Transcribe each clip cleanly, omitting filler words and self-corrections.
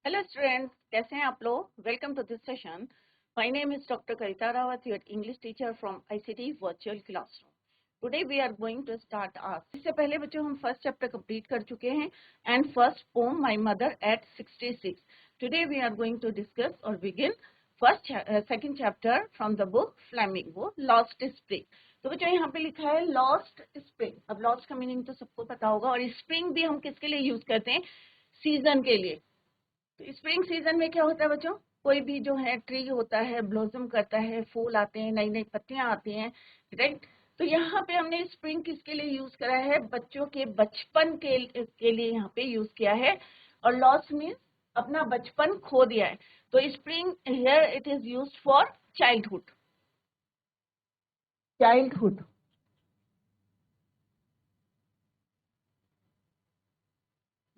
Hello students, कैसे हैं आप लोग? Welcome to this session. My name is Dr. Karita Rawat, your English teacher from ICT Virtual Classroom. Today we are going to start our. इससे पहले बच्चों हम first chapter complete कर चुके हैं and first poem My Mother at 66. Today we are going to discuss or begin second chapter from the book Flamingo, Lost Spring. तो बच्चों यहाँ पे लिखा है Lost Spring. अब Lost का मीनिंग तो सबको पता होगा और Spring भी हम किसके लिए यूज करते हैं? सीजन के लिए. तो स्प्रिंग सीजन में क्या होता है बच्चों? कोई भी जो है ट्री होता है, ब्लॉसम करता है, फूल आते हैं, नई नई पत्तियां आती हैं, राइट? तो यहाँ पे हमने स्प्रिंग किसके लिए यूज करा है? बच्चों के बचपन के लिए यहाँ पे यूज किया है. और लॉस मीन्स अपना बचपन खो दिया है. तो spring here it is used for childhood. Childhood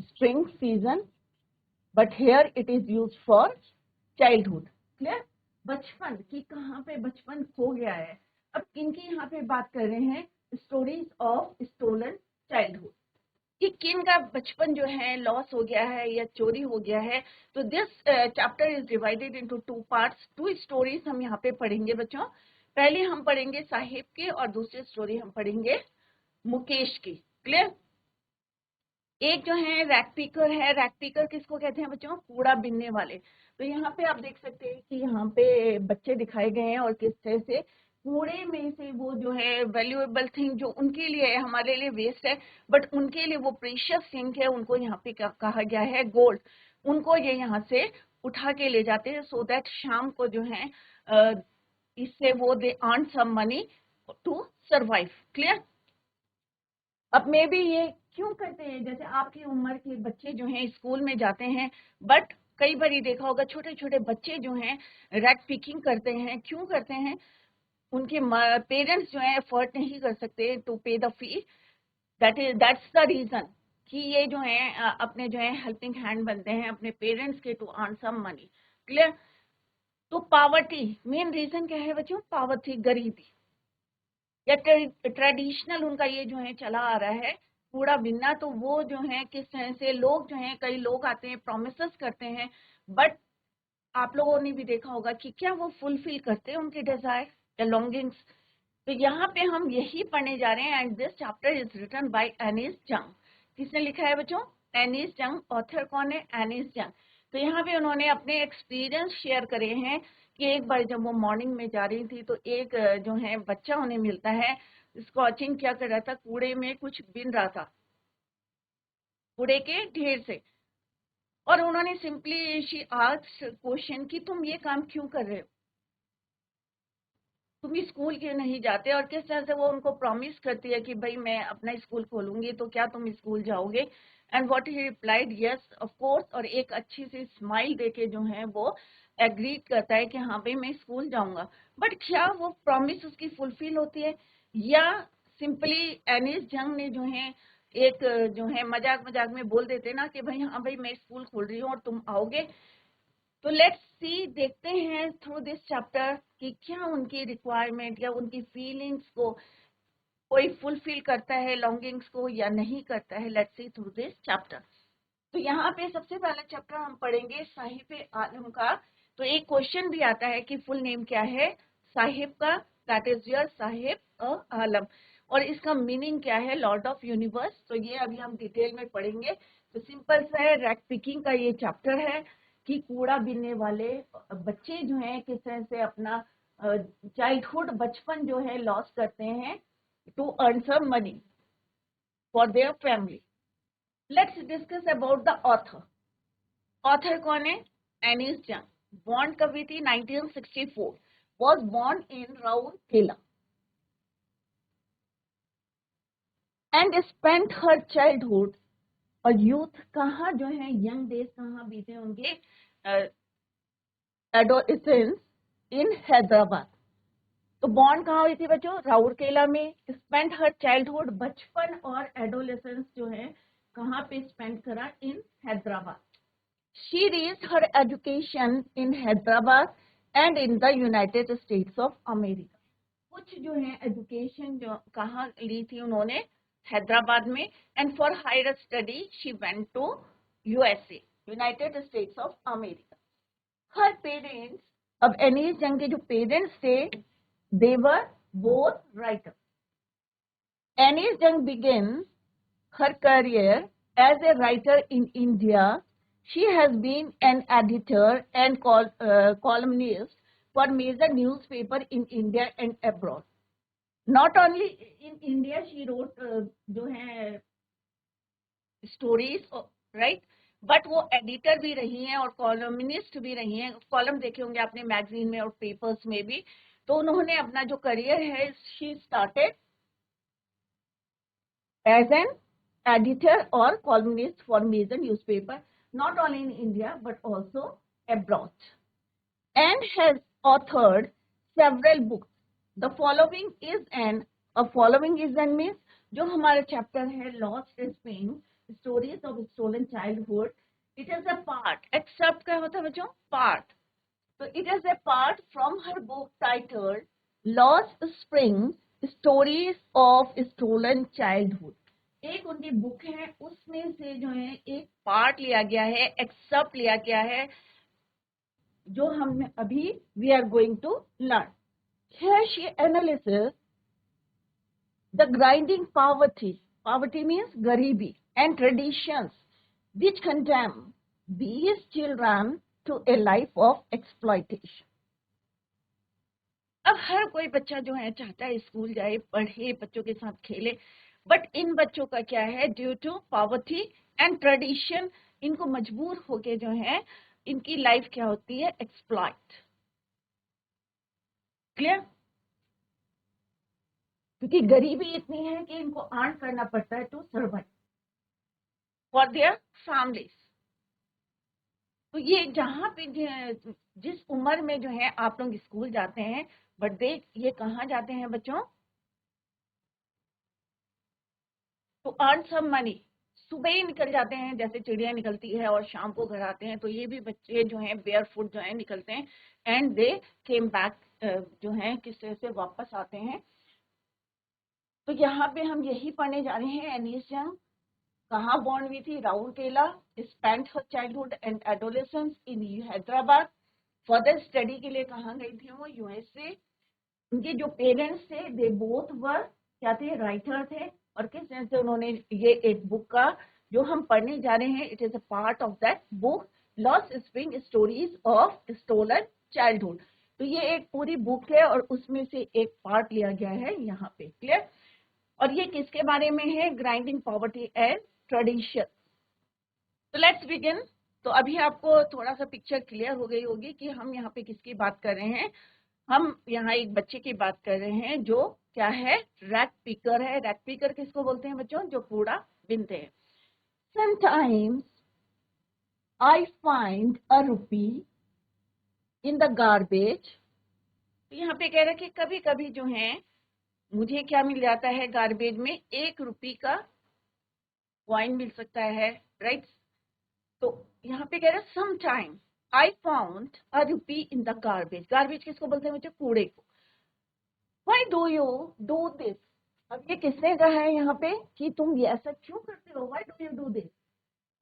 spring season, but here it is use for childhood. Clear? बचपन की कहाँ पे बचपन खो गया है. अब किनकी यहाँ पे बात कर रहे हैं? स्टोरीज ऑफ स्टोलन चाइल्डहुड, कि किन का बचपन जो है लॉस हो गया है या चोरी हो गया है. तो this chapter is divided into two parts. Two stories हम यहाँ पे पढ़ेंगे बच्चों. पहले हम पढ़ेंगे साहिब की और दूसरी स्टोरी हम पढ़ेंगे मुकेश की. क्लियर? एक जो है रैक पिकर है. रैक पिकर किसको कहते हैं बच्चों? कूड़ा बीनने वाले. तो यहाँ पे आप देख सकते हैं कि यहाँ पे बच्चे दिखाए गए हैं और किस तरह से कूड़े में से वो जो है वैल्यूएबल थिंग जो उनके लिए है, हमारे लिए वेस्ट है, बट उनके लिए वो प्रीशियस थिंग है, उनको यहाँ पे कहा गया है गोल्ड. उनको ये यहाँ से उठा के ले जाते हैं सो दैट शाम को जो है इससे वो they earn some money to survive. Clear? अब मे भी ये क्यों करते हैं? जैसे आपकी उम्र के बच्चे जो हैं स्कूल में जाते हैं, बट कई बार ये देखा होगा छोटे छोटे बच्चे जो हैं रैक पिकिंग करते हैं. क्यों करते हैं? उनके पेरेंट्स जो है एफर्ट नहीं कर सकते to pay the fee. That's the reason कि ये जो है अपने जो है हेल्पिंग हैंड बनते हैं अपने पेरेंट्स के to earn some money. Clear? तो पावर्टी मेन रीजन क्या है बच्चों? पावर्टी, गरीबी, या ट्रेडिशनल उनका ये जो है चला आ रहा है कूड़ा बिनना. तो वो जो है किस तरह से लोग जो है, कई लोग आते हैं प्रोमिसेस करते हैं, बट आप लोगों ने भी देखा होगा कि क्या वो फुलफिल करते हैं उनके डिजायर या लॉन्गिंग्स. तो यहाँ पे हम यही पढ़ने जा रहे हैं. And this chapter is written by Anees Jung. किसने लिखा है बच्चों? एनिस जंग. ऑथर कौन है? एनिस जंग. तो यहाँ पे उन्होंने अपने एक्सपीरियंस शेयर करे हैं कि एक बार जब वो मॉर्निंग में जा रही थी तो एक जो है बच्चा उन्हें मिलता है. स्कॉचिंग क्या कर रहा था? कूड़े में कुछ बिन रहा था, कूड़े के ढेर से. और उन्होंने सिंपली शी आस्क्ड क्वेश्चन कि तुम ये काम क्यों कर रहे हो, तुम स्कूल क्यों नहीं जाते? और किस तरह से वो उनको प्रॉमिस करती है कि भाई मैं अपना स्कूल खोलूंगी तो क्या तुम स्कूल जाओगे? And what he replied, yes of course. और एक अच्छी सी स्माइल देके जो है वो एग्रीड करता है कि हाँ भाई मैं स्कूल जाऊंगा. बट क्या वो प्रॉमिस उसकी फुलफिल होती है, या सिंपली एनिस जंग ने जो है एक जो है मजाक मजाक में बोल देते ना कि भाई हाँ भाई मैं स्कूल खोल रही हूँ और तुम आओगे. तो लेट्स सी, देखते हैं थ्रू दिस चैप्टर कि क्या उनकी रिक्वायरमेंट या उनकी फीलिंग्स को कोई फुलफिल करता है, लॉन्गिंग्स को, या नहीं करता है. Let's C through this chapter. तो यहाँ पे सबसे पहला चैप्टर हम पढ़ेंगे साहिब आलम का. तो एक क्वेश्चन भी आता है कि फुल नेम क्या है साहिब का? दैट इज योर साहिब आलम. और इसका मीनिंग क्या है? Lord of universe. तो ये अभी हम डिटेल में पढ़ेंगे. तो सिंपल सा है, रैक पिकिंग का ये चैप्टर है कि कूड़ा बीनने वाले बच्चे जो हैं किस तरह से अपना चाइल्डहुड बचपन जो है लॉस करते हैं to earn some money for their family. Let's discuss about the author. Author कौन है? एनिस जंग. बॉर्न कब हुई थी? 1964. Was born in Rourkela and spent her childhood और यूथ कहाँ जो है यंग डेज कहाँ बीते उनके? Adolescence in Hyderabad. तो बॉर्न कहाँ हुई थी बच्चों? राउरकेला में. स्पेंट हर चाइल्डहुड, बचपन और एडोलेसेंस जो है कहाँ पे स्पेंड करा? In Hyderabad. She reached her education in Hyderabad and in the United States of America. कुछ जो है एजुकेशन जो कहाँ ली थी उन्होंने? हैदराबाद में. And for higher study she went to USA, United States of America. Her parents, अब एनीस यंग के जो पेरेंट्स थे, they were both writer. Anees Jung begin her career as a writer in India. She has been an editor and columnist for major newspaper in India and abroad. Not only in India, she wrote जो है stories, right? But वो editor भी रही हैं और columnist भी रही हैं। कॉलम देखे होंगे आपने मैगजीन में और पेपर्स में भी। तो उन्होंने अपना जो करियर है, she started as an editor or columnist for major newspaper, not only in India but also abroad, and has authored several books. The following is an means जो हमारा चैप्टर है Lost Spring, Stories of Stolen Childhood. It is a part, except क्या होता है बच्चों? Part. So it is a part from her book titled Lost Spring, Stories of Stolen Childhood. एक उनकी book है, उसमें से जो है एक पार्ट लिया गया है, एक्सेप्ट लिया गया है, जो हम अभी we are going to learn. Here she analyzes the grinding poverty means गरीबी, and traditions which condemn these children to a life of exploitation. अब हर कोई बच्चा जो है चाहता है स्कूल जाए, पढ़े, बच्चों के साथ खेले, बट इन बच्चों का क्या है, due to poverty and tradition, इनको मजबूर होके जो है इनकी लाइफ क्या होती है, एक्सप्लॉइट। क्लियर? क्योंकि गरीबी इतनी है कि इनको अर्न करना पड़ता है to survive for their families. तो ये जहां पे जिस उम्र में जो है आप लोग स्कूल जाते हैं, बट ये कहाँ जाते हैं बच्चों, तो अर्न सम मनी। सुबह ही निकल जाते हैं जैसे चिड़िया निकलती है और शाम को घर आते हैं। तो ये भी बच्चे जो हैं बेयर फुट जो है निकलते हैं, एंड दे केम बैक, जो है किस तरह से वापस आते हैं। तो यहाँ पे हम यही पढ़ने जा रहे हैं। एनीस यंग कहाँ बॉर्न हुई थी, Rourkela, spent her childhood and adolescence in Hyderabad. Further study के लिए कहाँ गई थी वो, यूएसए। उनके जो पेरेंट्स थे, दे बोथ वर क्या थे, राइटर थे। और किस तरह से उन्होंने ये एक बुक का जो हम पढ़ने जा रहे हैं, it is a part of that book Lost Spring Stories of Stolen Childhood. तो ये एक पूरी बुक है और उसमें से एक पार्ट लिया गया है यहाँ पे। क्लियर? और ये किसके बारे में है, ग्राइंडिंग पॉवर्टी एंड ट्रेडिशन। तो लेट्स बिगिन। तो अभी आपको थोड़ा सा पिक्चर क्लियर हो गई होगी कि हम यहाँ पे किसकी बात कर रहे हैं। हम यहाँ एक बच्चे की बात कर रहे हैं जो क्या है, रैक पिकर है। रैक पिकर किसको बोलते हैं बच्चों, जो कूड़ा बीनते हैं। Sometimes I find a rupee in the garbage. तो यहाँ पे कह रहा है कि कभी कभी जो है मुझे क्या मिल जाता है, गार्बेज में 1 रुपये का कॉइन मिल सकता है, राइट। तो यहाँ पे कह रहा है sometime I found a rupee in the garbage. Garbage किसको बोलते हैं बच्चों, कूड़े को। Why do you do this? अब ये किसने कहा है यहाँ पे कि तुम ये ऐसा क्यों करते हो, why do you do this?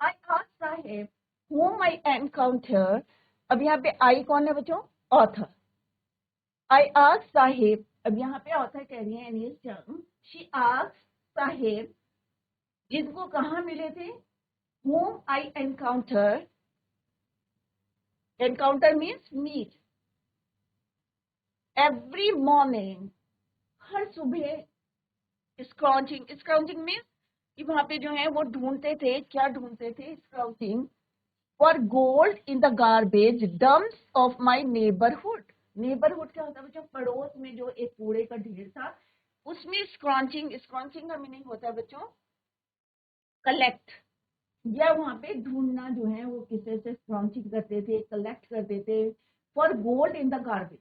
I asked Saheb whom I encounter. अब यहाँ पे I कौन है बच्चों, ऑथर। I asked साहेब, अब यहाँ पे ऑथर कह रही है एनीस यंग, she asked साहेब जिनको कहाँ मिले थे, whom I encounter means meet, every morning, हर सुबह। स्क्राउचिंग मीन्स कि वहां पे जो है वो ढूंढते थे, क्या ढूंढते थे, scrounging for gold in the garbage dumps of my neighbourhood. Neighbourhood क्या होता है बच्चों, पड़ोस में जो एक कूड़े का ढेर था, उसमें स्क्राउचिंग का मीनिंग होता है बच्चों कलेक्ट, या वहां पे ढूंढना जो है वो किसी से स्क्राउचिंग करते थे, कलेक्ट करते थे for gold in the garbage.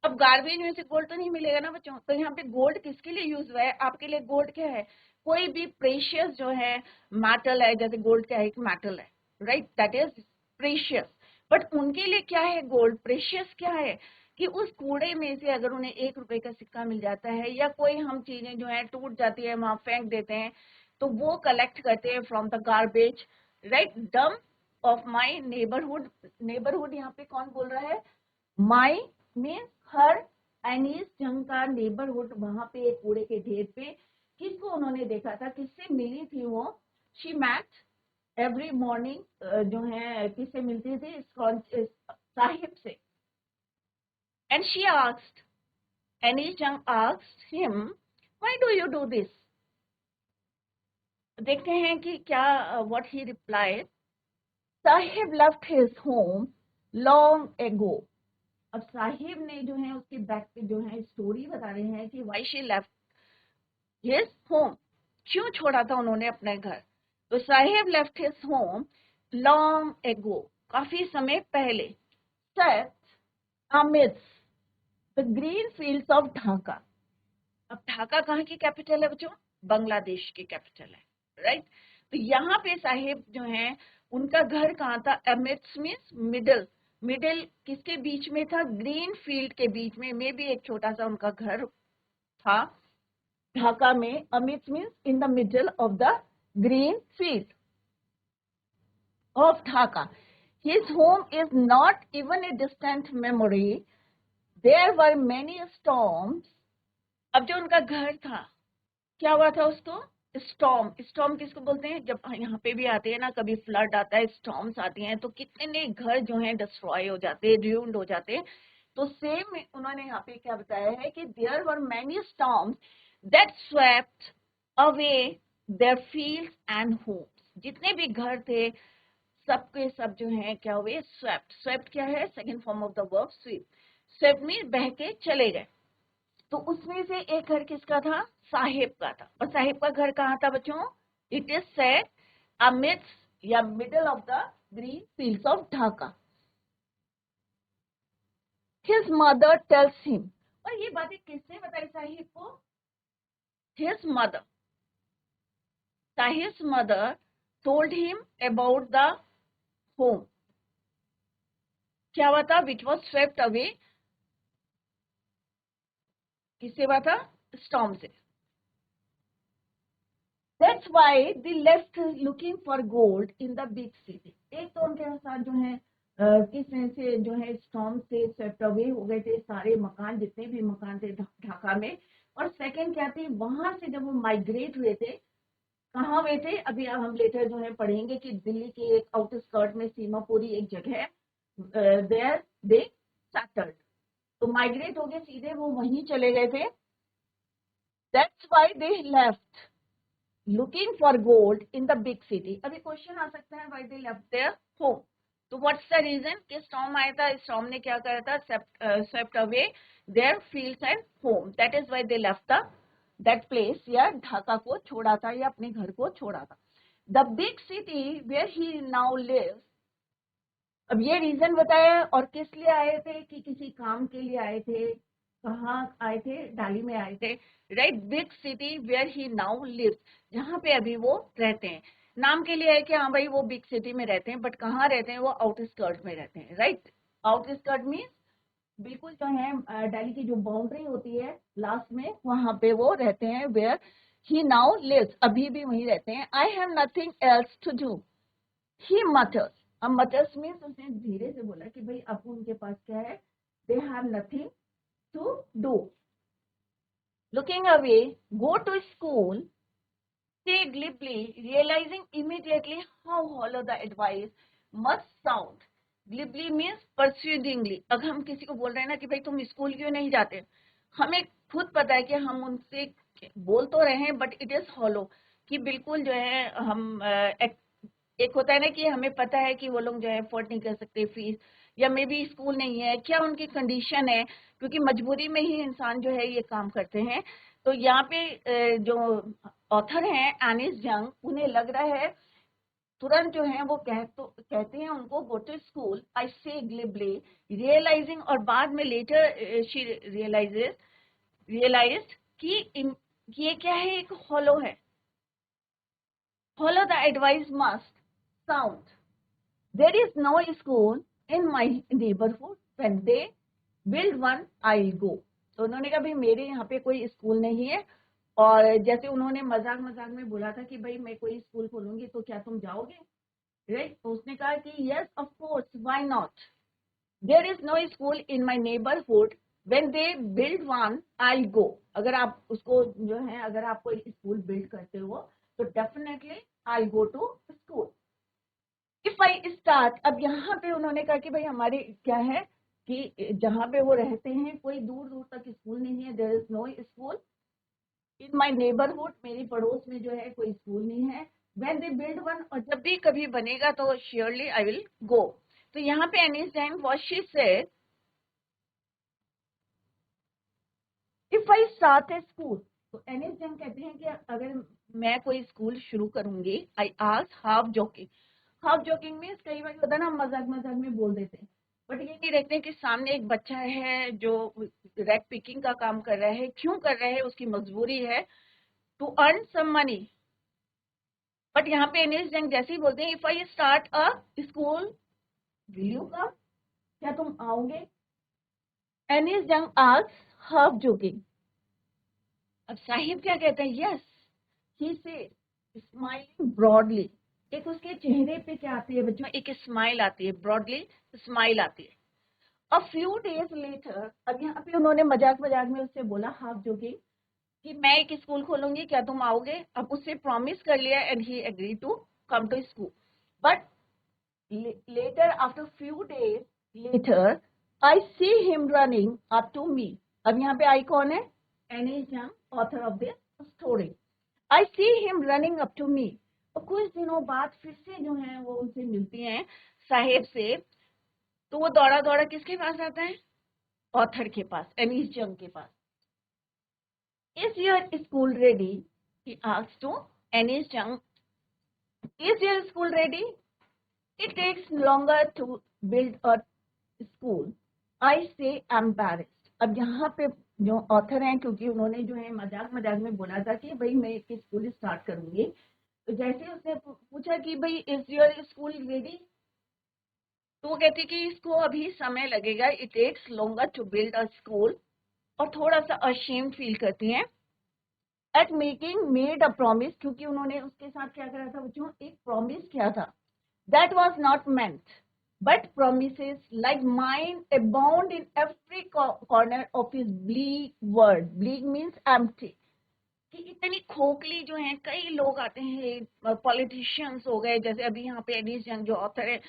अब गार्बेज में से गोल्ड तो नहीं मिलेगा ना बच्चों, तो यहाँ पे गोल्ड किसके लिए यूज हुआ है, आपके लिए गोल्ड क्या है, कोई भी प्रेशियस जो है मेटल है, जैसे गोल्ड क्या है, एक मेटल है, right, that is precious. But उनके लिए क्या है गोल्ड, प्रेशियस क्या है कि उस कूड़े में से अगर उन्हें 1 रुपए का सिक्का मिल जाता है, या कोई हम चीजें जो है टूट जाती है वहां फेंक देते हैं, तो वो कलेक्ट करते हैं फ्रॉम द गार्बेज, राइट, डम of my neighborhood. Neighborhood यहाँ पे कौन बोल रहा है? My means her, एनीस जंग का नेबरहुड, वहां पे एक कूड़े के ढेर पे किसको उन्होंने देखा था, किससे मिली थी वो? शी मैट एवरी मॉर्निंग, जो है किससे मिलती थी? साहिब से. एंड शी आस्क्ड, एनीस जंग asked him, why do you do this? देखते हैं कि क्या what he replied. Sahib left his home long ago. अब साहिब ने जो है उसके बैक पे जो है स्टोरी बता रहे हैं कि why she left his home, क्यों छोड़ा था उन्होंने अपने घर. तो Sahib left his home long ago, काफी समय पहले. Set amidst the green fields of Dhaka. अब ढाका कहाँ की कैपिटल है बच्चों? बांग्लादेश की कैपिटल है, राइट. तो यहाँ पे साहिब जो है उनका घर कहाँ था? Amidst means middle. मिडिल किसके बीच में था? ग्रीन फील्ड के बीच में. भी एक छोटा सा उनका घर था ढाका में. Amidst means in the middle of the green field of Dhaka. His home is not even a distant memory. There were many storms. अब जो उनका घर था क्या हुआ था उसको? स्टॉर्म. स्टॉर्म किसको बोलते हैं? जब यहाँ पे भी आते हैं ना, कभी फ्लड आता है, स्टॉर्म्स आती हैं, तो कितने घर जो हैं डिस्ट्रॉय हो जाते हैं, ड्यून्ड हो जाते हैं. तो सेम उन्होंने यहाँ पे क्या बताया है कि there were many storms that swept away their fields and homes. जितने भी घर थे सबके सब जो है क्या हुए? स्वेप्ट. स्वेप्ट क्या है? Second form of the verb sweep. Swept mean बह के चले गए. तो उसमें से एक घर किसका था? साहिब का था. और साहिब का घर कहाँ था बच्चों? इट इज सेड अमिड्स या middle of the green fields of Dhaka. His mother tells him. और ये बातें किसने बताई साहिब को? His mother. Sahibs mother told him about the home. क्या हुआ था? Which was swept away. किससे हुआ था? स्टॉर्म से. That's why they left looking for gold in the big city. एक तो उनके साथ जो है किस तरह से जो है स्टॉर्म से स्वेप्ट अवे हो गए थे सारे मकान, जितने भी मकान थे ढाका में. और सेकंड क्या थी, वहां से जब वो माइग्रेट हुए थे, कहाँ हुए थे? अभी हम लेटर जो है पढ़ेंगे कि दिल्ली के एक आउटस्कर्ट में सीमापुरी एक जगह है, देयर दे सेटल्ड. तो माइग्रेट हो गए, सीधे वो वहीं चले गए थे. That's why they left looking for gold in the big city. अभी क्वेश्चन आ सकता है why they left their home. तो what's the reason कि storm आया था? storm ने क्या करा था? swept away their fields and home. That is why they left that place, या ढाका को छोड़ा था या अपने घर को छोड़ा था. The big city where he now lives. अब ये रीजन बताया. और किस लिए आए थे? कि किसी काम के लिए आए थे. कहाँ आए थे? डाली में आए थे, right. Big city where he now lives, जहाँ पे अभी वो रहते हैं. नाम के लिए है कि हाँ भाई वो बिग सिटी में रहते हैं, बट कहाँ रहते हैं? वो आउटस्कर्ट में रहते हैं, राइट. आउटस्कर्ट मीन्स बिल्कुल जो है दिल्ली की जो बाउंड्री होती है लास्ट में, वहां पे वो रहते हैं. वेयर ही नाउ लिव्स, अभी भी वहीं रहते हैं. I have nothing else to do, he mutters. अब मटर्स मीन्स उसने धीरे से बोला कि भाई अब उनके पास क्या है? They have nothing to do. Looking away, go to school, say glibly, realizing immediately how hollow the advice must sound. Glibly means persuadingly. अगर हम किसी को बोल रहे हैं ना कि भाई तुम स्कूल क्यों नहीं जाते, हमें खुद पता है कि हम उनसे बोल तो रहे हैं, बट इट इज हॉलो. कि बिल्कुल जो है हम एक होता है ना कि हमें पता है कि वो लोग जो है अफोर्ड नहीं कर सकते फीस, या मे बी स्कूल नहीं है, क्या उनकी कंडीशन है, क्योंकि मजबूरी में ही इंसान जो है ये काम करते हैं. तो यहाँ पे जो ऑथर हैं एनीस जंग, उन्हें लग रहा है तुरंत जो है वो कहते हैं उनको गो टू स्कूल. आई से ग्लिबली रियलाइजिंग, और बाद में लेटर शी रियलाइज्ड कि ये क्या है? एक हॉलो है. Follow the advice must sound. There is no school in my neighborhood. When they build one, I'll go. तो उन्होंने कहा भाई मेरे यहाँ पे कोई स्कूल नहीं है. और जैसे उन्होंने मजाक मजाक में बोला था कि भाई मैं कोई स्कूल खोलूंगी तो क्या तुम जाओगे? राइट। तो उसने कहा कि yes of course, why not, there is no school in my neighbourhood, when they build one I go. अगर आप उसको जो है, अगर आप कोई स्कूल बिल्ड करते हो तो definitely I go to school. If I start, अब यहाँ पे उन्होंने कहा कि भाई हमारे क्या है कि जहाँ पे वो रहते हैं कोई दूर दूर तक स्कूल नहीं है, there is no school in my neighbourhood, मेरी पड़ोस में जो है कोई स्कूल नहीं है। व्हेन दे बिल्ड वन, और जब भी कभी बनेगा तो श्योरली आई विल गो। तो यहाँ पे any time what she said, if I start A school, तो एनी टाइम कहते हैं कि अगर मैं कोई स्कूल शुरू करूंगी, I ask half joking, half joking means कई बार होता है ना, मजाक मजाक में बोल देते हैं, बट ये नहीं देखते कि सामने एक बच्चा है जो रैक पिकिंग का काम कर रहा है, क्यों कर रहा है, उसकी मजबूरी है to earn some money. But यहाँ पे एनिस जंग जैसे ही बोलते हैं, if I start a school will you come, क्या तुम आओगे? एनिस जंग आस्क्स हाफ जोकिंग। अब साहिब क्या कहते हैं, यस ही से स्माइलिंग ब्रॉडली, एक उसके चेहरे पे क्या आती है बच्चों, एक स्माइल आती है, ब्रॉडली स्माइल आती है। अ फ्यू डेज लेटर, अब यहाँ पे उन्होंने मजाक मजाक में उससे बोला हाफ जोकिंग कि मैं एक स्कूल खोलूंगी, क्या तुम आओगे? अब उससे प्रॉमिस कर लिया and he agree to come to school. But later, after few days later, I see him running up to me. अब यहाँ पे आई कौन है? एनीस जंग, author of this story. I see him running up to me. और कुछ दिनों बाद फिर से जो है वो उनसे मिलती हैं साहेब से, तो वो दौड़ा दौड़ा किसके पास आता है? ऑथर के पास, एनीस जंग के पास। Is your school ready? He asked to Anis Jung. Is your school ready? It takes longer to build a school, I say embarrassed. अब यहाँ पे जो ऑथर हैं, क्योंकि उन्होंने जो है मजाक मजाक में बोला था कि भाई मैं एक स्कूल स्टार्ट करूंगी, तो जैसे उसने पूछा कि भाई इज योर स्कूल रेडी, तो वो कहती कि इसको अभी समय लगेगा, it takes longer to build a school, और थोड़ा सा अशेम्ड फील करती हैं at making made a promise, क्योंकि उन्होंने उसके साथ क्या करा था बच्चों, एक प्रॉमिस किया था, that was not meant, but promises like mine abound in every corner of his bleak world. Bleak means empty. कि इतनी खोखली जो है, कई लोग आते हैं, पॉलिटिशियंस हो गए, जैसे अभी यहाँ पे एनिस जंग जो ऑथर है,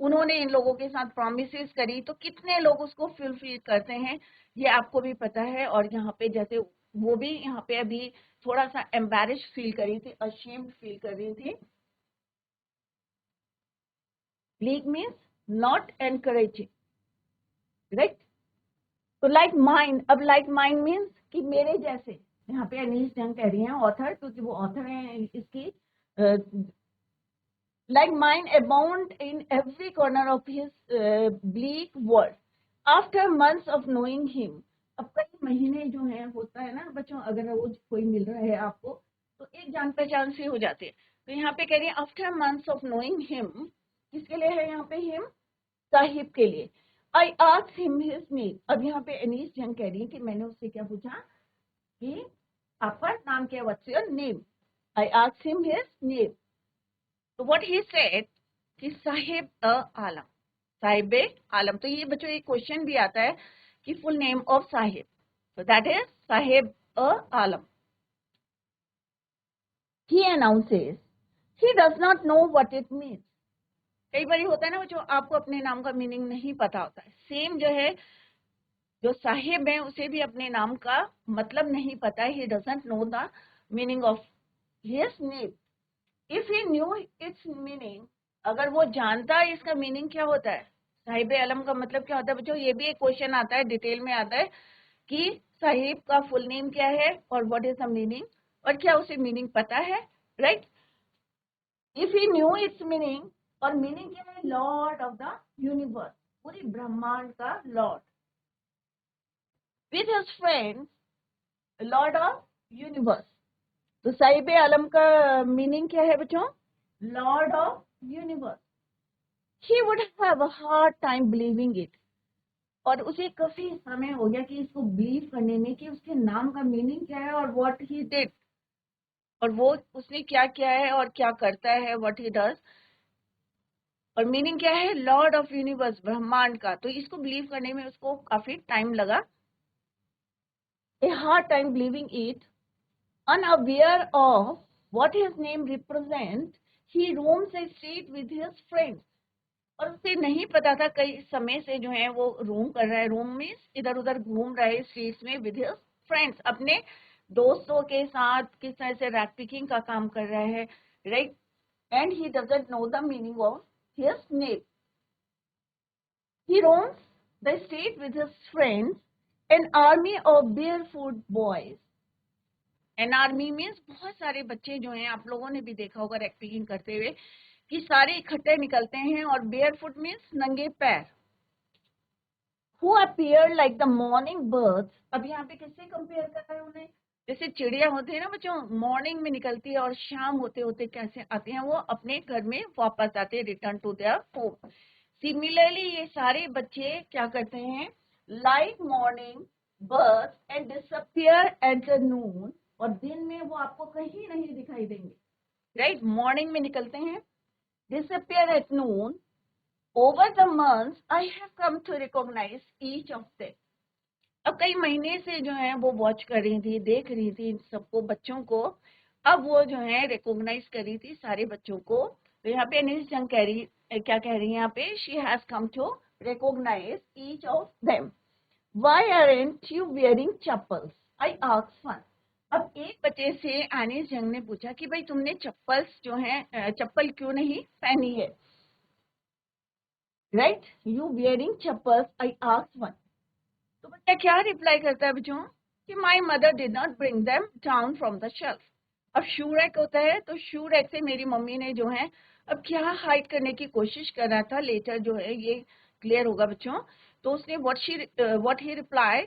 उन्होंने इन लोगों के साथ प्रॉमिसेस करी, तो कितने लोग उसको फुलफिल करते हैं ये आपको भी पता है। और यहाँ पे जैसे वो भी यहाँ पे अभी थोड़ा सा एम्बैरेस्ड फील कर रही थी, अशेम्ड फील कर रही थी। Bleak means not encouraging, right. तो लाइक माइंड, अब लाइक माइंड मीन्स कि मेरे जैसे, यहाँ पे अनीस जंग कह रही हैं ऑथर, क्योंकि वो ऑथर हैं इसकी, like mind abound in every corner of his bleak world after months of knowing him. अब कई महीने जो है, होता है ना बच्चों, अगर वो कोई मिल रहा है आपको तो एक जान पहचान सी हो जाती है। तो यहाँ पे कह रही है after months of knowing him, किसके लिए है यहाँ पे हिम? साहिब के लिए। I asked him his name. अब यहाँ पे एनीस जंग कह रही है कि मैंने उससे क्या पूछा कि आपका नाम क्या है, what's your name? I asked him his name. तो व्हाट ही सेड कि साहिब आलम, साहिब आलम। तो ये बच्चों एक क्वेश्चन भी आता है कि फुल नेम ऑफ साहिब, तो that is Sahib Alam. He announces he does not know what it means. कई बार होता है ना जो आपको अपने नाम का मीनिंग नहीं पता होता है, सेम जो है जो साहिब है उसे भी अपने नाम का मतलब नहीं पता है, he doesn't know the meaning of his name. If he new it's meaning, अगर वो जानता है इसका मीनिंग क्या होता है, साहिब आलम का मतलब क्या होता है बच्चों, ये भी एक क्वेश्चन आता है, डिटेल में आता है कि साहिब का फुल नेम क्या है और व्हाट इज द मीनिंग, और क्या उसे मीनिंग पता है, right. If he new it's meaning, और मीनिंग क्या है, लॉर्ड ऑफ द यूनिवर्स, पूरी ब्रह्मांड का Lord, with his friends, Lord of universe. तो साहिब आलम का मीनिंग क्या है बच्चों? Lord of universe. He would have a hard time believing it, और उसे काफी समय हो गया कि इसको बिलीव करने में कि उसके नाम का मीनिंग क्या है और व्हाट ही डिड, और वो उसने क्या किया है और क्या करता है, व्हाट ही डज। और मीनिंग क्या है, लॉर्ड ऑफ यूनिवर्स, ब्रह्मांड का। तो इसको बिलीव करने में उसको काफी टाइम लगा, a hard time believing it, unaware of what his name represents, he roams a street with his friends. और उसे नहीं पता था, कई समय से जो है वो रोम कर रहा है, रोम में इधर उधर घूम रहा है स्ट्रीट्स में विद हिज फ्रेंड्स, अपने दोस्तों के साथ किस तरह से रैक पिकिंग का काम कर रहा है, right. And he doesn't know the meaning of his name. He roams the street with his friends, an army of barefoot boys. An army means बहुत सारे बच्चे जो हैं, आप लोगों ने भी देखा होगा रैक पिकिंग करते हुए कि सारे इकट्ठे निकलते हैं, और बेयर फुट मीन्स नंगे पैर। Who appear like the morning birds. अब यहाँ पे किससे कंपेयर कर रहे हैं उन्हें, जैसे चिड़िया होती है ना बच्चों, मॉर्निंग में निकलती है और शाम होते होते कैसे आते हैं, वो अपने घर में वापस आते हैं, return to their home. Similarly ये सारे बच्चे क्या करते हैं, like morning birds and disappear at the noon, और दिन में वो आपको कहीं नहीं दिखाई देंगे, राइट। मॉर्निंग में निकलते हैं, disappear at noon. Over the months I have come to recognise each of them. अब कई महीने से जो है वो वॉच कर रही थी, देख रही थी इन सबको, बच्चों को। अब वो जो है रिकॉग्नाइज कर रही थी सारे बच्चों को। तो यहाँ पे अनिल जंग कह रही, क्या कह रही है यहाँ पे, she has come to recognise each of them. Why aren't you wearing chappals, I asked one. अब एक बच्चे से एनिस जंग ने पूछा कि भाई तुमने चप्पल्स जो है, चप्पल क्यों नहीं पहनी है, right. You wearing chappals, I asked one. तो बच्चा क्या रिप्लाई करता है बच्चों, कि my mother did not bring them down from the shelf. अब शू रैक होता है, तो शू रैक से मेरी मम्मी ने जो है, अब क्या हाइड करने की कोशिश कर रहा था, लेटर जो है ये क्लियर होगा बच्चों। तो उसने what he reply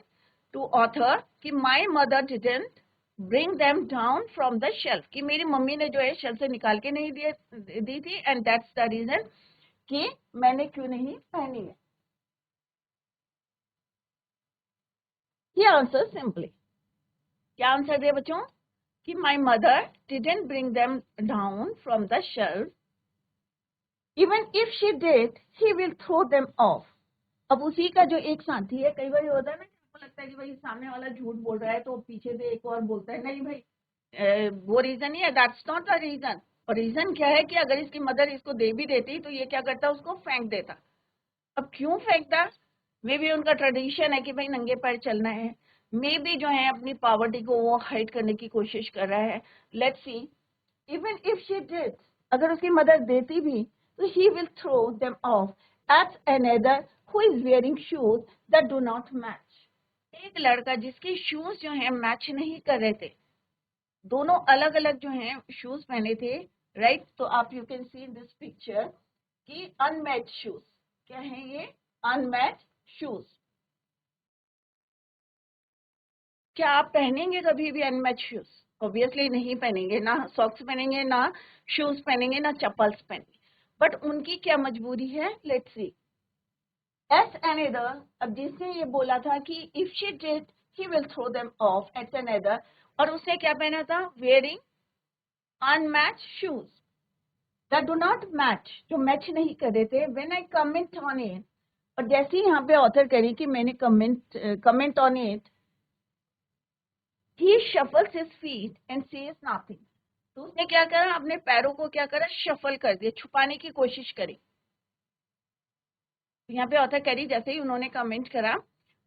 to author कि my mother didn't bring them down from the shelf, कि मेरी मम्मी ने जो है शेल्फ से निकाल के नहीं दी थी, एंड दैट्स द रीजन कि मैंने क्यों नहीं पहनी है। He answers simply, क्या आंसर दिया बच्चों, कि my mother didn't bring them down from the shelf, even if she did he will throw them off. अब उसी का जो एक साथी है, कई बार होता है ना, आपको लगता है कि भाई सामने वाला झूठ बोल रहा है, तो पीछे से एक और बोलता है नहीं भाई वो रीजन ही है, दैट्स नॉट द रीजन। और रीजन क्या है कि अगर इसकी मदर इसको दे भी देती तो ये क्या करता, उसको फेंक देता। अब क्यों फेंकता, मे बी उनका ट्रेडिशन है कि भाई नंगे पैर चलना है, मे बी जो है अपनी पॉवर्टी को वो हाइड करने की कोशिश कर रहा है। Let's see, even if she did, अगर उसकी मदर देती भी, तो he will throw them off at another who is wearing shoes that do not match. एक लड़का जिसके शूज जो है मैच नहीं कर रहे थे, दोनों अलग अलग जो है शूज पहने थे, राइट। तो आप you can see this picture कि अनमैच शूज, क्या है ये, अनमैच शूज। क्या आप पहनेंगे कभी भी अनमैच शूज, ऑब्वियसली नहीं पहनेंगे, ना सॉक्स पहनेंगे, ना शूज पहनेंगे, ना चप्पल्स पहनेंगे। बट उनकी क्या मजबूरी है, लेट्स सी। एट अनदर, अब जिसने ये बोला था कि if she did he will throw them off at another, और उसने क्या पहना था, wearing unmatch shoes that do not match, जो मैच नहीं कर रहे थे। When I comment on it, और जैसे ही यहाँ पे ऑथर करी कि मैंने comment on it, he shuffles his feet and says nothing। तो उसने क्या करा, अपने पैरों को क्या करा, शफल कर दिया, छुपाने की कोशिश करी। तो यहाँ पे ऑथर करी, जैसे ही उन्होंने कमेंट करा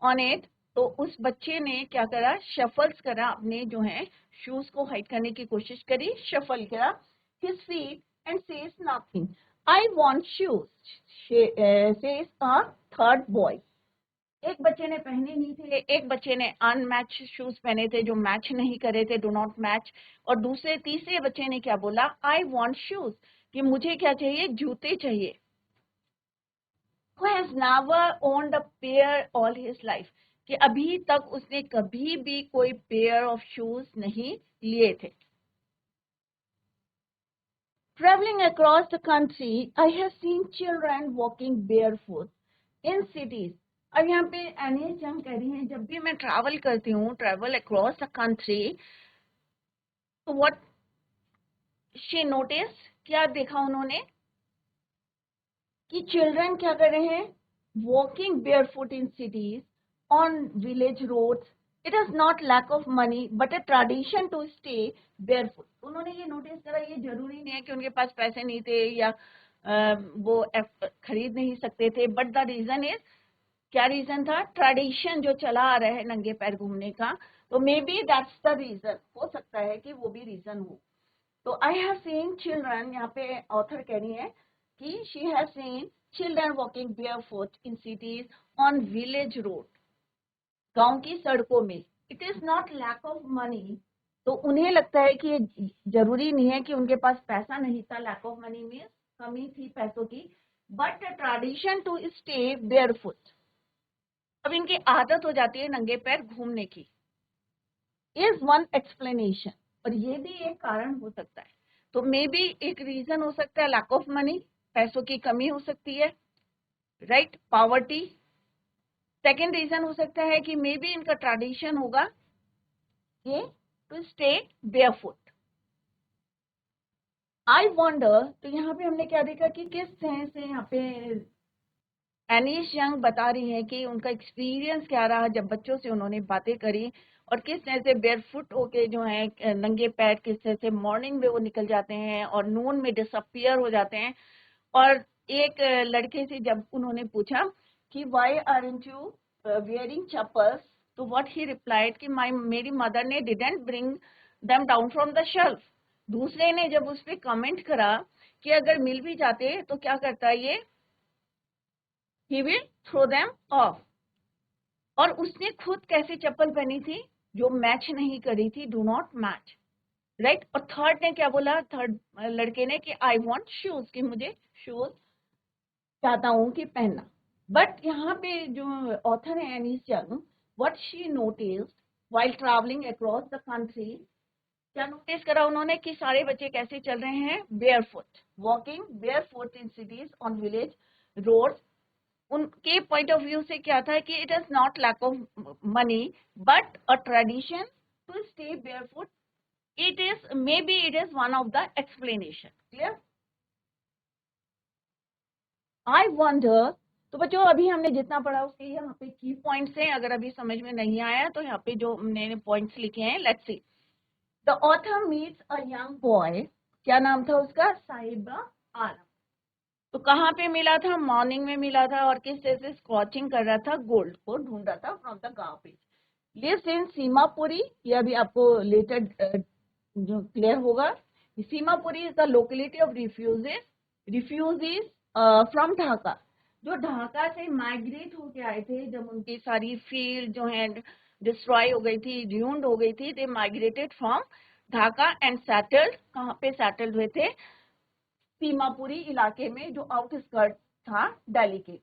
ऑन इट, तो उस बच्चे ने क्या करा, शफल्स करा, अपने जो है शूज को हाइड करने की कोशिश करी, शफल करा his feet and says nothing। I want shoes, says a third boy। एक बच्चे ने पहने नहीं थे, एक बच्चे ने अनमैच शूज पहने थे जो मैच नहीं करे थे, डू नॉट मैच। और तीसरे बच्चे ने क्या बोला, आई वॉन्ट शूज, कि मुझे क्या चाहिए, जूते चाहिए। Who has never owned a pair all his life, कि अभी तक उसने कभी भी कोई पेयर ऑफ शूज नहीं लिए थे। Traveling across the country, I have seen children walking barefoot in cities। अब यहाँ पे एनिस जंग कह रही हैं, जब भी मैं ट्रैवल करती हूँ, ट्रैवल अक्रॉस द कंट्री, तो व्हाट शी नोटिस, क्या देखा उन्होंने, कि चिल्ड्रन क्या कर रहे हैं, walking barefoot in cities on village roads, it is not lack of money but a tradition to stay barefoot. उन्होंने ये नोटिस करा ये जरूरी नहीं है कि उनके पास पैसे नहीं थे या वो खरीद नहीं सकते थे, बट द रीजन इज, क्या रीजन था, ट्रेडिशन जो चला आ रहा है नंगे पैर घूमने का, तो maybe that's the reason, हो सकता है कि वो भी रीजन हो। तो आई हैव सीन चिल्ड्रन, यहाँ पे ऑथर कह रही है कि she have seen children walking barefoot in cities on village road, गांव की सड़कों में। It is not lack of money, तो उन्हें लगता है कि ये जरूरी नहीं है कि उनके पास पैसा नहीं था, लैक ऑफ मनी में कमी थी पैसों की, but tradition to stay barefoot, अब इनकी आदत हो जाती है नंगे पैर घूमने की, इज वन एक्सप्लेनेशन, और ये भी एक कारण हो सकता है। तो मे बी एक रीजन हो सकता है लैक ऑफ मनी, पैसों की कमी हो सकती है, राइट, पॉवर्टी। सेकेंड रीजन हो सकता है कि मे बी इनका ट्रेडिशन होगा ये to stay barefoot. I wonder, तो यहाँ पे हमने क्या देखा कि किस तरह से यहाँ पे एनीस यंग बता रही हैं कि उनका एक्सपीरियंस क्या रहा जब बच्चों से उन्होंने बातें करी, और किस तरह से बेयरफुट होके जो है नंगे पैर किस तरह से मॉर्निंग में वो निकल जाते हैं और नून में डिसअपियर हो जाते हैं। और एक लड़के से जब उन्होंने पूछा कि why aren't you wearing chappals, तो व्हाट ही रिप्लाइड कि मेरी मदर ने didn't bring them down from the shelf. दूसरे ने जब उस पर कमेंट करा कि अगर मिल भी जाते तो क्या करता ये, he will throw them off, और उसने खुद कैसे चप्पल पहनी थी जो मैच नहीं करी थी, डू नॉट मैच, राइट। और थर्ड ने क्या बोला, थर्ड लड़के ने कि आई वांट शूज, कि मुझे शूज चाहता हूं कि पहनना। बट यहाँ पे जो ऑथर है Anees Jung, what she noticed while travelling across the country, क्या नोटिस करा उन्होंने कि सारे बच्चे कैसे चल रहे हैं, barefoot, walking barefoot in cities on village roads. उनके पॉइंट ऑफ व्यू से क्या था कि it is not lack of money but a tradition to stay barefoot, it is maybe it is one of the explanation. Clear? I wonder, तो बच्चों अभी हमने जितना पढ़ा उसके यहाँ पे की पॉइंट्स हैं, अगर अभी समझ में नहीं आया तो यहाँ पे जो हमने पॉइंट्स लिखे हैं, let's see. The author meets a young boy, क्या नाम था उसका, साहिबा आलम। तो कहाँ पे मिला था, मॉर्निंग में मिला था, और किस तरह से स्क्रॉचिंग कर रहा था, गोल्ड को ढूंढ रहा था from the garbage. Lives in Seemapuri, ये अभी आपको लेटर जो क्लियर होगा। Seemapuri is the locality of refugees from Dhaka, जो ढाका से माइग्रेट होके आए थे जब उनकी सारी फील्ड जो है डिस्ट्रॉय हो गई थी, ड्यून्ड हो गई थी, दे migrated from Dhaka and settled, कहाँ पे सेटल्ड हुए थे, सीमापुरी इलाके में जो आउटस्कर्ट था दिल्ली के।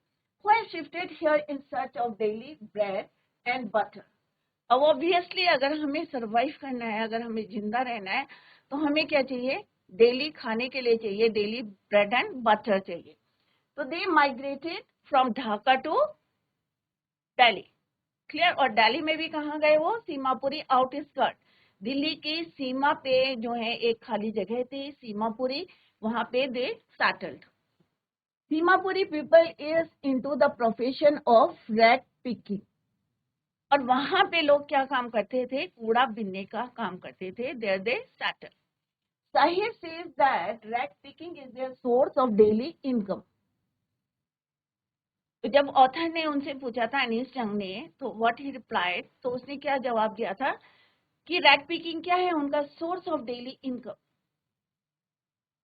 Who shifted here in search of daily bread and butter. अब ऑब्वियसली अगर हमें सरवाइव करना है, अगर हमें जिंदा रहना है, तो हमें क्या चाहिए, डेली खाने के लिए चाहिए, डेली ब्रेड एंड बटर चाहिए। तो they migrated from Dhaka to Delhi. Clear? और दिल्ली में भी कहाँ गए वो, सीमापुरी आउटस्कर्ट, दिल्ली की सीमा पे जो है एक खाली जगह थी सीमापुरी, वहां पे they settled. Seemapuri people is into the profession of rag picking, और वहां पे लोग क्या काम करते थे, कूड़ा बिनने का काम करते थे, there they settle. Sahir says that rag picking is their source of daily income. तो जब ऑथर ने उनसे पूछा था एनीस यंग ने, तो व्हाट ही रिप्लाइड, तो उसने क्या जवाब दिया था कि रैग पिकिंग क्या है, उनका source of daily income.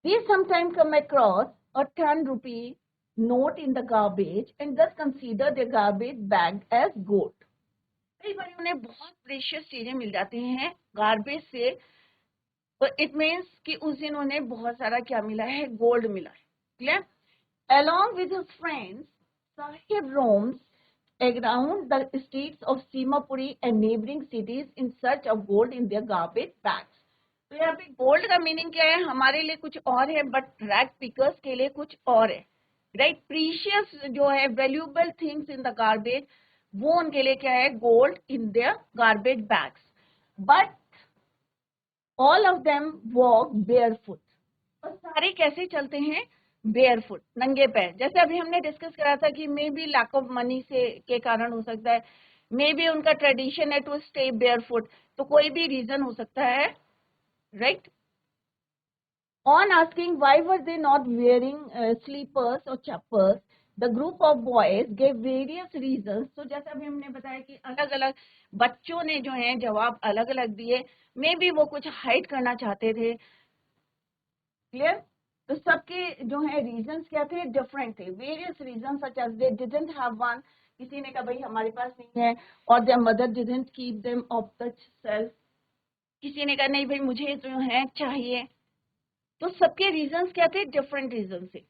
We sometimes come across a 10 rupee note in the garbage and thus consider the garbage bag as gold. कई बार उन्हें बहुत प्रेशियस चीजें मिल जाती हैं गार्बेज से, तो इट मीन्स कि उस दिन उन्हें बहुत सारा क्या मिला है, गोल्ड मिला है। Clear? Along with his friends, Sahib roams around the streets of Simapuri and neighboring cities in search of gold in their garbage bags. तो यहाँ पे गोल्ड का मीनिंग क्या है, हमारे लिए कुछ और है, बट रैग पिकर्स के लिए कुछ और है, राइट। प्रीशियस जो है, valuable things in the garbage, वो उनके लिए क्या है, gold in their garbage bags. But all of them walk barefoot, और सारे कैसे चलते हैं, बेयरफुट, नंगे पैर। जैसे अभी हमने डिस्कस करा था कि maybe lack of money से के कारण हो सकता है, मे बी उनका ट्रेडिशन है टू स्टे बेयरफुट, तो कोई भी रीजन हो सकता है, right. On asking why were they not wearing slippers or chappals, the group of boys gave various reasons. तो जैसा अभी हमने बताया कि अलग अलग बच्चों ने जो है जवाब अलग अलग दिए, मे बी वो कुछ हाइड करना चाहते थे, क्लियर। तो सबके जो है रीजंस क्या थे, डिफरेंट थे, various reasons such as they didn't have one, किसी ने कहा भाई हमारे पास नहीं है, और their mother didn't keep them off the shelf, किसी ने कहा नहीं भाई मुझे जो है चाहिए। तो सबके रीजंस क्या थे, डिफरेंट रीजन से।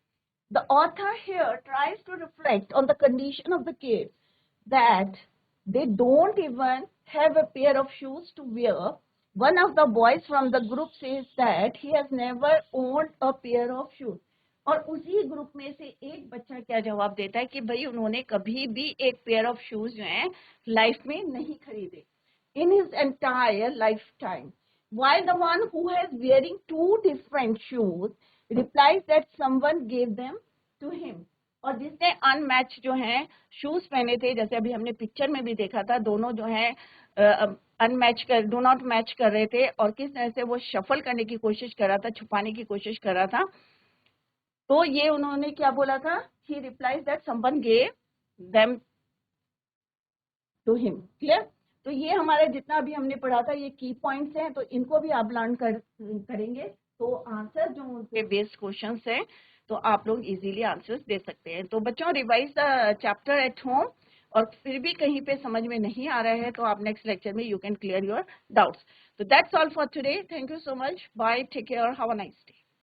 The author here tries to reflect on the condition of the kids, that they don't even have a pair of shoes to wear. One of the boys from the group says that he has never owned a pair of shoes. और उसी group में से एक बच्चा क्या जवाब देता है कि भाई उन्होंने कभी भी एक पेयर ऑफ शूज जो है लाइफ में नहीं खरीदे, in his entire lifetime. While the one who has wearing two different shoes replies that someone gave them to him. और जिसने अनमैच जो है शूज पहने थे, जैसे अभी हमने पिक्चर में भी देखा था, दोनों जो है अनमैच कर, डू नॉट मैच कर रहे थे, और किस तरह से वो शफल करने की कोशिश कर रहा था, छुपाने की कोशिश कर रहा था। तो ये उन्होंने क्या बोला था, he replies that someone gave them to him, clear. तो ये हमारा जितना भी हमने पढ़ा था ये की पॉइंट्स हैं, तो इनको भी आप लर्न करेंगे, तो आंसर जो उनके बेस्ड क्वेश्चंस हैं तो आप लोग इजीली आंसर्स दे सकते हैं। तो बच्चों revise the chapter at home, और फिर भी कहीं पे समझ में नहीं आ रहा है तो आप नेक्स्ट लेक्चर में you can clear your doubts. तो that's all for today, thank you so much, bye, take care, have a nice day.